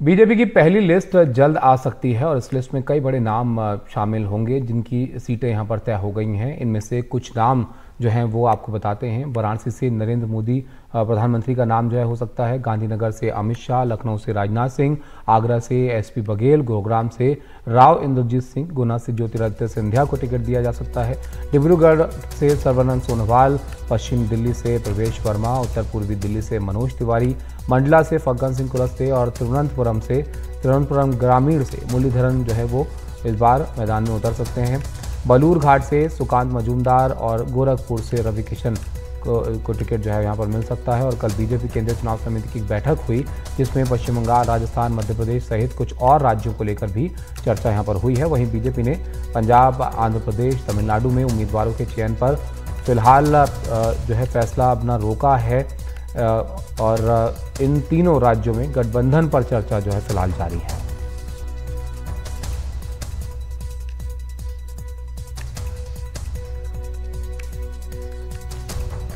BJP की पहली list जल्द आ सकती है और इस लिस्ट में कई बड़े नाम शामिल होंगे जिनकी सीटें यहां पर तय हो गई हैं। इनमें से कुछ नाम जो हैं वो आपको बताते हैं। वाराणसी से नरेंद्र मोदी प्रधानमंत्री का नाम जो है हो सकता है। गांधीनगर से अमित शाह, लखनऊ से राजनाथ सिंह, आगरा से एसपी बघेल, गुरुग्राम से राव इंद्रजीत सिंह, गुना से ज्योतिरादित्य सिंधिया को टिकट दिया जा सकता है। डिब्रूगढ़ से सर्बानंद सोनोवाल, पश्चिम दिल्ली से प्रवेश वर्मा, उत्तर पूर्वी दिल्ली से मनोज तिवारी, मंडला से फग्गन सिंह कुलस्ते और तिरुवनंतपुरम ग्रामीण से मुरलीधरन जो है वो इस बार मैदान में उतर सकते हैं। बलूर घाट से सुकांत मजूमदार और गोरखपुर से रवि किशन को टिकट जो है यहाँ पर मिल सकता है। और कल बीजेपी केंद्रीय चुनाव समिति की बैठक हुई जिसमें पश्चिम बंगाल, राजस्थान, मध्य प्रदेश सहित कुछ और राज्यों को लेकर भी चर्चा यहाँ पर हुई है। वहीं बीजेपी ने पंजाब, आंध्र प्रदेश, तमिलनाडु में उम्मीदवारों के चयन पर फिलहाल जो है फैसला अपना रोका है और इन तीनों राज्यों में गठबंधन पर चर्चा जो है फिलहाल जारी है।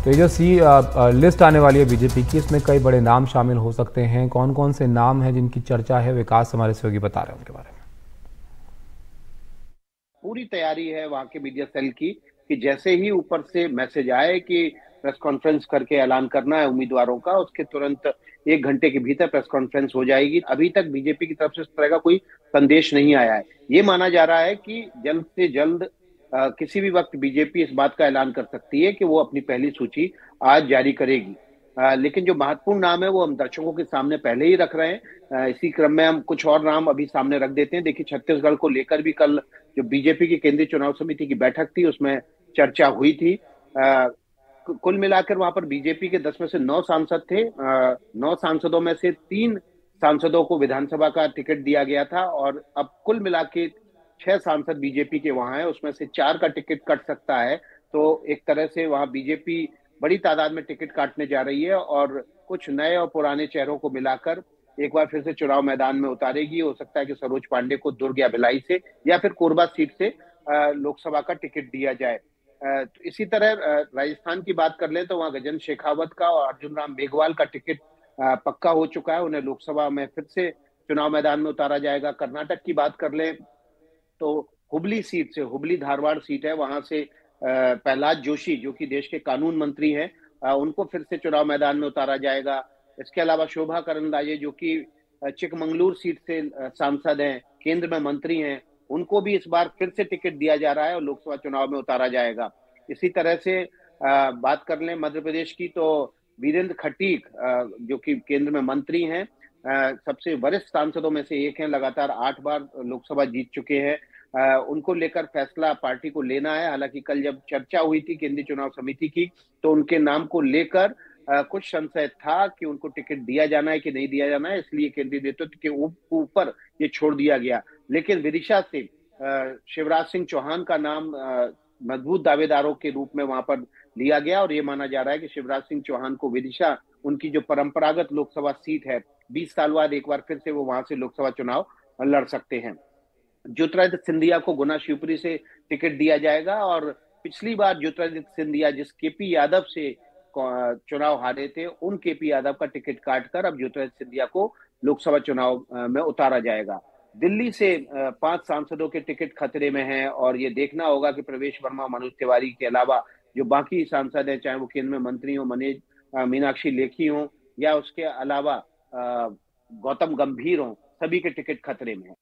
तो ये जो लिस्ट आने वाली है बीजेपी की, इसमें कई बड़े नाम शामिल हो सकते हैं। कौन कौन से नाम हैं जिनकी चर्चा है, विकास हमारे सहयोगी बता रहे हैं उनके बारे में। पूरी तैयारी है वहां के मीडिया सेल की कि जैसे ही ऊपर से मैसेज आए कि प्रेस कॉन्फ्रेंस करके ऐलान करना है उम्मीदवारों का, उसके तुरंत 1 घंटे के भीतर प्रेस कॉन्फ्रेंस हो जाएगी। अभी तक बीजेपी की तरफ से इस तरह का कोई संदेश नहीं आया है। ये माना जा रहा है कि जल्द से जल्द किसी भी वक्त बीजेपी इस बात का ऐलान कर सकती है कि वो अपनी पहली सूची आज जारी करेगी। लेकिन जो महत्वपूर्ण नाम है वो हम दर्शकों के सामने पहले ही रख रहे हैं। इसी क्रम में हम कुछ और नाम अभी सामने रख देते हैं। देखिए, छत्तीसगढ़ को लेकर भी कल जो बीजेपी की केंद्रीय चुनाव समिति की बैठक थी उसमें चर्चा हुई थी। कुल मिलाकर वहां पर बीजेपी के 10 में से 9 सांसद थे। 9 सांसदों में से 3 सांसदों को विधानसभा का टिकट दिया गया था और अब कुल मिला के 6 सांसद बीजेपी के वहां हैं, उसमें से 4 का टिकट कट सकता है। तो एक तरह से वहां बीजेपी बड़ी तादाद में टिकट काटने जा रही है और कुछ नए और पुराने चेहरों को मिलाकर एक बार फिर से चुनाव मैदान में उतारेगी। हो सकता है कि सरोज पांडे को दुर्ग या भिलाई से या फिर कोरबा सीट से लोकसभा का टिकट दिया जाए। तो इसी तरह राजस्थान की बात कर लें तो वहां गजेंद्र शेखावत का और अर्जुन राम मेघवाल का टिकट पक्का हो चुका है। उन्हें लोकसभा में फिर से चुनाव मैदान में उतारा जाएगा। कर्नाटक की बात कर लें तो हुबली सीट से, हुबली धारवाड़ सीट है, वहां से प्रहलाद जोशी जो कि देश के कानून मंत्री हैं, उनको फिर से चुनाव मैदान में उतारा जाएगा। इसके अलावा शोभा करंदलाजे जो कि चिकमंगलूर सीट से सांसद हैं, केंद्र में मंत्री हैं, उनको भी इस बार फिर से टिकट दिया जा रहा है और लोकसभा चुनाव में उतारा जाएगा। इसी तरह से बात कर लें मध्य प्रदेश की तो वीरेंद्र खटीक जो कि केंद्र में मंत्री हैं, सबसे वरिष्ठ सांसदों में से एक हैं, लगातार 8 बार लोकसभा जीत चुके हैं। उनको लेकर फैसला पार्टी को लेना है। हालांकि कल जब चर्चा हुई थी केंद्रीय चुनाव समिति की तो उनके नाम को लेकर कुछ संशय था कि उनको टिकट दिया जाना है कि नहीं दिया जाना है, इसलिए केंद्रीय नेतृत्व के ऊपर ये छोड़ दिया गया। लेकिन विदिशा से शिवराज सिंह चौहान का नाम मजबूत दावेदारों के रूप में वहां पर लिया गया और ये माना जा रहा है कि शिवराज सिंह चौहान को विदिशा, उनकी जो परंपरागत लोकसभा सीट है, 20 साल बाद एक बार फिर से वो वहां से लोकसभा चुनाव लड़ सकते हैं। ज्योतिरादित्य सिंधिया को गुना शिवपुरी से टिकट दिया जाएगा और पिछली बार ज्योतिरादित्य सिंधिया जिस केपी यादव से चुनाव हारे थे, उन केपी यादव का टिकट काटकर अब ज्योतिरादित्य सिंधिया को लोकसभा चुनाव में उतारा जाएगा। दिल्ली से 5 सांसदों के टिकट खतरे में हैं और ये देखना होगा कि प्रवेश वर्मा, मनोज तिवारी के अलावा जो बाकी सांसद हैं, चाहे वो केंद्र में मंत्री हो, मीनाक्षी लेखी हो या उसके अलावा गौतम गंभीर हो, सभी के टिकट खतरे में है।